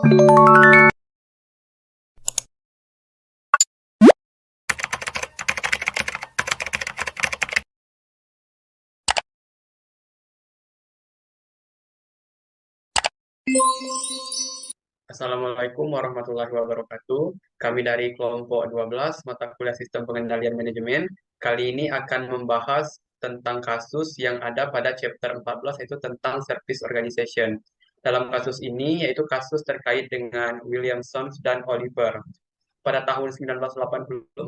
Assalamualaikum warahmatullahi wabarakatuh. Kami dari kelompok 12 mata kuliah Sistem Pengendalian Manajemen. Kali ini akan membahas tentang kasus yang ada pada chapter 14 yaitu tentang Service Organization. Dalam kasus ini yaitu kasus terkait dengan Williamson dan Oliver. Pada tahun 1984,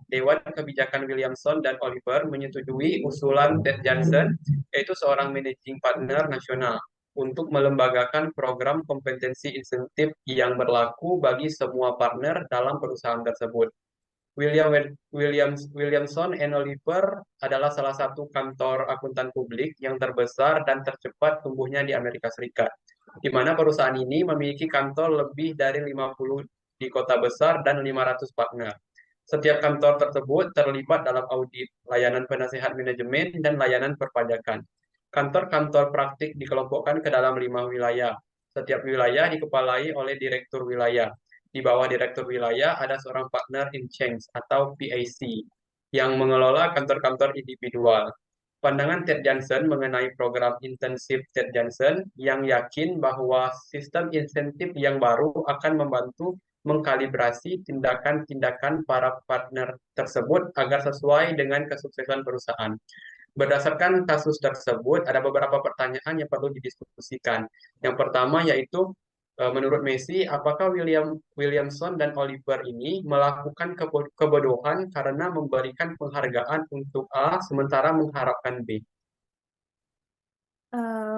Dewan Kebijakan Williamson dan Oliver menyetujui usulan Ted Johnson, yaitu seorang managing partner nasional, untuk melembagakan program kompetensi insentif yang berlaku bagi semua partner dalam perusahaan tersebut. Williamson and Oliver adalah salah satu kantor akuntan publik yang terbesar dan tercepat tumbuhnya di Amerika Serikat, di mana perusahaan ini memiliki kantor lebih dari 50 di kota besar dan 500 partner. Setiap kantor tersebut terlibat dalam audit, layanan penasehat manajemen, dan layanan perpajakan. Kantor-kantor praktik dikelompokkan ke dalam 5 wilayah. Setiap wilayah dikepalai oleh direktur wilayah. Di bawah direktur wilayah ada seorang partner in change atau PAC yang mengelola kantor-kantor individual. Pandangan Ted Johnson mengenai program intensif Ted Johnson yang yakin bahwa sistem insentif yang baru akan membantu mengkalibrasi tindakan-tindakan para partner tersebut agar sesuai dengan kesuksesan perusahaan. Berdasarkan kasus tersebut, ada beberapa pertanyaan yang perlu didiskusikan. Yang pertama yaitu, menurut Messi, apakah Williamson dan Oliver ini melakukan kebodohan karena memberikan penghargaan untuk A sementara mengharapkan B?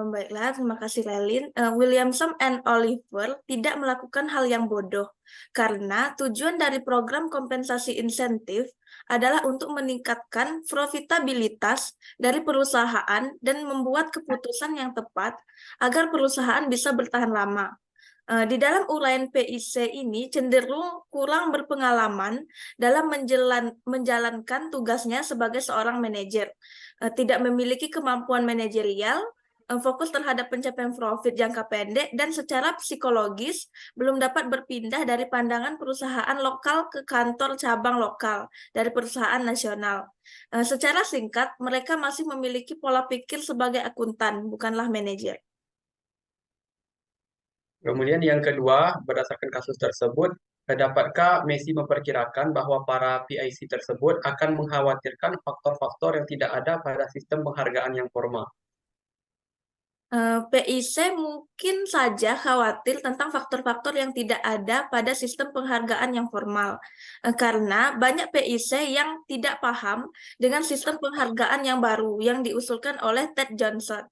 Baiklah, terima kasih Lelin. Williamson and Oliver tidak melakukan hal yang bodoh karena tujuan dari program kompensasi insentif adalah untuk meningkatkan profitabilitas dari perusahaan dan membuat keputusan yang tepat agar perusahaan bisa bertahan lama. Di dalam uraian PIC ini cenderung kurang berpengalaman dalam menjalankan tugasnya sebagai seorang manajer, tidak memiliki kemampuan manajerial, fokus terhadap pencapaian profit jangka pendek, dan secara psikologis belum dapat berpindah dari pandangan perusahaan lokal ke kantor cabang lokal dari perusahaan nasional. Secara singkat, mereka masih memiliki pola pikir sebagai akuntan, bukanlah manajer. Kemudian yang kedua, berdasarkan kasus tersebut, dapatkah Messi memperkirakan bahwa para PIC tersebut akan mengkhawatirkan faktor-faktor yang tidak ada pada sistem penghargaan yang formal? PIC mungkin saja khawatir tentang faktor-faktor yang tidak ada pada sistem penghargaan yang formal, karena banyak PIC yang tidak paham dengan sistem penghargaan yang baru yang diusulkan oleh Ted Johnson,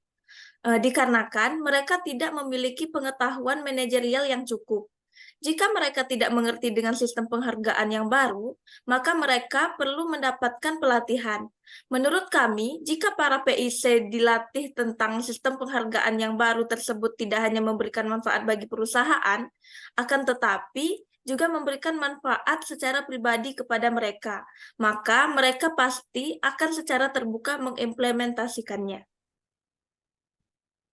dikarenakan mereka tidak memiliki pengetahuan manajerial yang cukup. Jika mereka tidak mengerti dengan sistem penghargaan yang baru, maka mereka perlu mendapatkan pelatihan. Menurut kami, jika para PIC dilatih tentang sistem penghargaan yang baru tersebut tidak hanya memberikan manfaat bagi perusahaan, akan tetapi juga memberikan manfaat secara pribadi kepada mereka, maka mereka pasti akan secara terbuka mengimplementasikannya.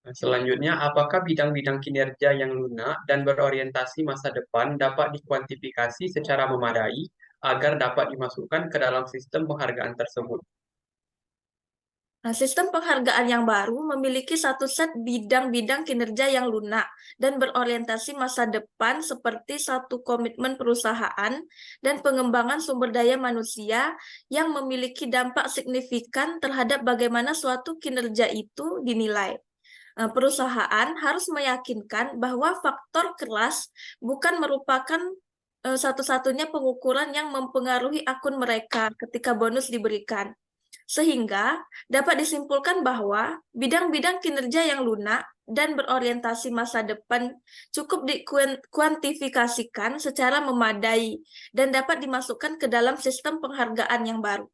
Selanjutnya, apakah bidang-bidang kinerja yang lunak dan berorientasi masa depan dapat dikuantifikasi secara memadai agar dapat dimasukkan ke dalam sistem penghargaan tersebut? Nah, sistem penghargaan yang baru memiliki satu set bidang-bidang kinerja yang lunak dan berorientasi masa depan seperti satu komitmen perusahaan dan pengembangan sumber daya manusia yang memiliki dampak signifikan terhadap bagaimana suatu kinerja itu dinilai. Perusahaan harus meyakinkan bahwa faktor kelas bukan merupakan satu-satunya pengukuran yang mempengaruhi akun mereka ketika bonus diberikan. Sehingga dapat disimpulkan bahwa bidang-bidang kinerja yang lunak dan berorientasi masa depan cukup dikuantifikasikan secara memadai dan dapat dimasukkan ke dalam sistem penghargaan yang baru.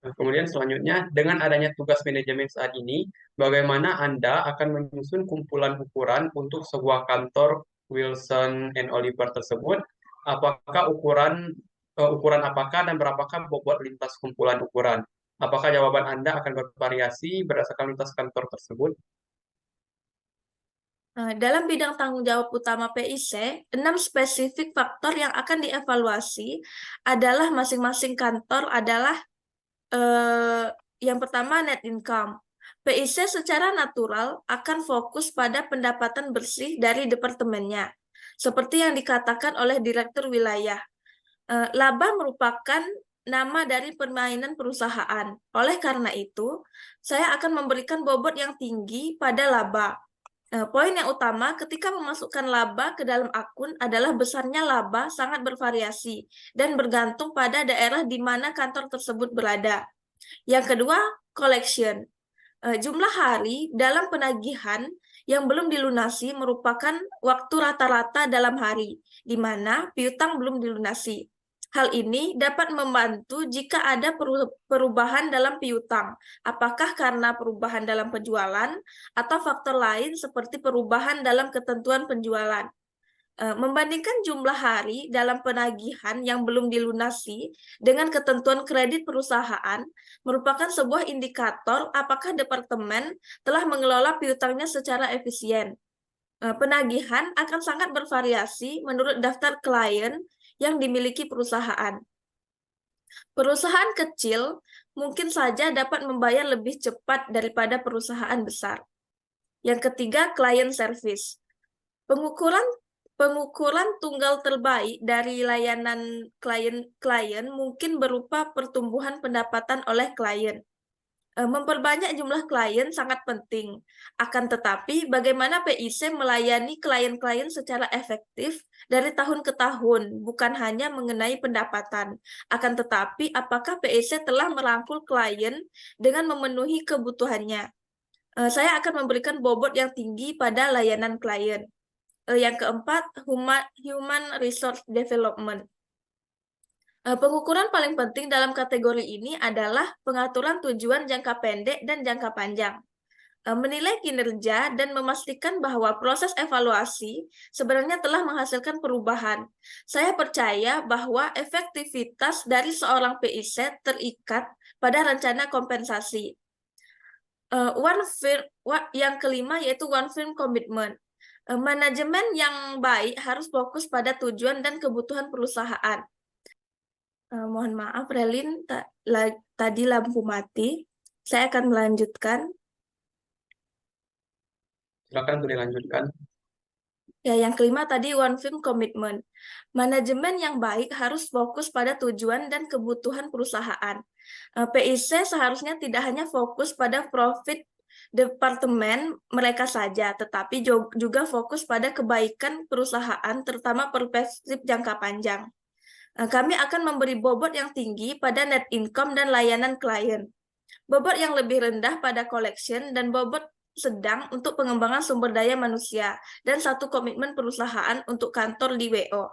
Nah, kemudian selanjutnya, dengan adanya tugas manajemen saat ini, bagaimana Anda akan menyusun kumpulan ukuran untuk sebuah kantor Wilson and Oliver tersebut? Apakah ukuran apakah dan berapakah bobot lintas kumpulan ukuran? Apakah jawaban Anda akan bervariasi berdasarkan lintas kantor tersebut? Dalam bidang tanggung jawab utama PIC, 6 spesifik faktor yang akan dievaluasi adalah masing-masing kantor adalah yang pertama net income. PIC secara natural akan fokus pada pendapatan bersih dari departemennya, seperti yang dikatakan oleh Direktur Wilayah. Laba merupakan nama dari permainan perusahaan. Oleh karena itu, saya akan memberikan bobot yang tinggi pada laba. Poin yang utama ketika memasukkan laba ke dalam akun adalah besarnya laba sangat bervariasi dan bergantung pada daerah di mana kantor tersebut berada. Yang kedua, collection. Jumlah hari dalam penagihan yang belum dilunasi merupakan waktu rata-rata dalam hari, di mana piutang belum dilunasi. Hal ini dapat membantu jika ada perubahan dalam piutang, apakah karena perubahan dalam penjualan atau faktor lain seperti perubahan dalam ketentuan penjualan. Membandingkan jumlah hari dalam penagihan yang belum dilunasi dengan ketentuan kredit perusahaan merupakan sebuah indikator apakah departemen telah mengelola piutangnya secara efisien. Penagihan akan sangat bervariasi menurut daftar klien yang dimiliki perusahaan. Perusahaan kecil mungkin saja dapat membayar lebih cepat daripada perusahaan besar. Yang ketiga, client service. Pengukuran tunggal terbaik dari layanan klien mungkin berupa pertumbuhan pendapatan oleh klien. Memperbanyak jumlah klien sangat penting. Akan tetapi, bagaimana PIC melayani klien-klien secara efektif dari tahun ke tahun, bukan hanya mengenai pendapatan. Akan tetapi, apakah PIC telah merangkul klien dengan memenuhi kebutuhannya? Saya akan memberikan bobot yang tinggi pada layanan klien. Yang keempat, human resource development. Pengukuran paling penting dalam kategori ini adalah pengaturan tujuan jangka pendek dan jangka panjang. Menilai kinerja dan memastikan bahwa proses evaluasi sebenarnya telah menghasilkan perubahan. Saya percaya bahwa efektivitas dari seorang PIC terikat pada rencana kompensasi. Yang kelima yaitu one firm commitment. Manajemen yang baik harus fokus pada tujuan dan kebutuhan perusahaan. Mohon maaf, Relin, tadi lampu mati. Saya akan melanjutkan. Silakan boleh lanjutkan. Ya, yang kelima tadi one firm commitment. Manajemen yang baik harus fokus pada tujuan dan kebutuhan perusahaan. PIC seharusnya tidak hanya fokus pada profit departemen mereka saja, tetapi juga fokus pada kebaikan perusahaan, terutama perspektif jangka panjang. Kami akan memberi bobot yang tinggi pada net income dan layanan klien. Bobot yang lebih rendah pada collection dan bobot sedang untuk pengembangan sumber daya manusia dan satu komitmen perusahaan untuk kantor di WO.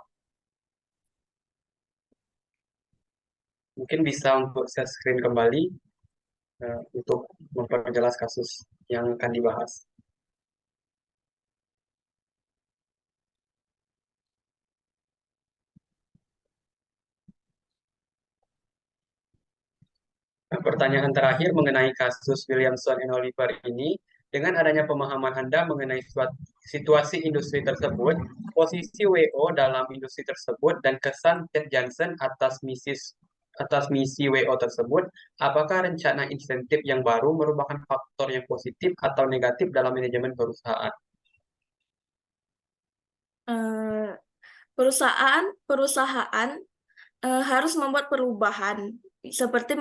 Mungkin bisa untuk share screen kembali untuk memperjelas kasus yang akan dibahas. Nah, pertanyaan terakhir mengenai kasus Williamson and Oliver ini, dengan adanya pemahaman Anda mengenai situasi industri tersebut, posisi WO dalam industri tersebut, dan kesan Ted Johnson atas misi WO tersebut, apakah rencana insentif yang baru merupakan faktor yang positif atau negatif dalam manajemen perusahaan? Perusahaan harus membuat perubahan seperti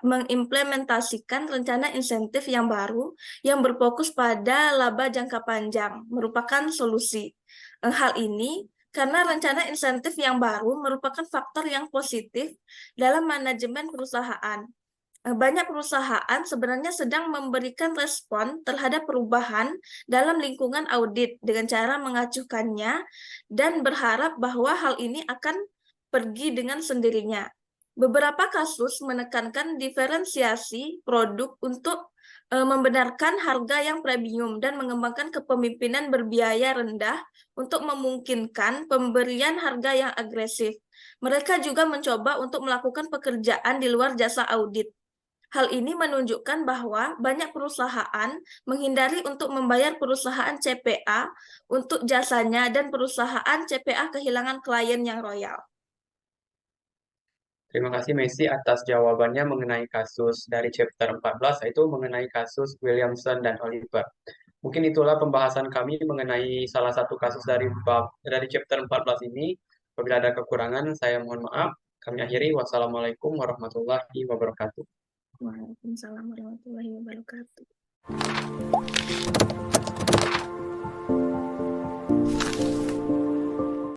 mengimplementasikan rencana insentif yang baru yang berfokus pada laba jangka panjang merupakan solusi. Hal ini karena rencana insentif yang baru merupakan faktor yang positif dalam manajemen perusahaan. Banyak perusahaan sebenarnya sedang memberikan respon terhadap perubahan dalam lingkungan audit dengan cara mengacuhkannya dan berharap bahwa hal ini akan pergi dengan sendirinya. Beberapa kasus menekankan diferensiasi produk untuk membenarkan harga yang premium dan mengembangkan kepemimpinan berbiaya rendah untuk memungkinkan pemberian harga yang agresif. Mereka juga mencoba untuk melakukan pekerjaan di luar jasa audit. Hal ini menunjukkan bahwa banyak perusahaan menghindari untuk membayar perusahaan CPA untuk jasanya dan perusahaan CPA kehilangan klien yang royal. Terima kasih Messi atas jawabannya mengenai kasus dari chapter 14, yaitu mengenai kasus Williamson dan Oliver. Mungkin itulah pembahasan kami mengenai salah satu kasus dari chapter 14 ini. Apabila ada kekurangan, saya mohon maaf. Kami akhiri. Wassalamualaikum warahmatullahi wabarakatuh. Waalaikumsalam warahmatullahi wabarakatuh.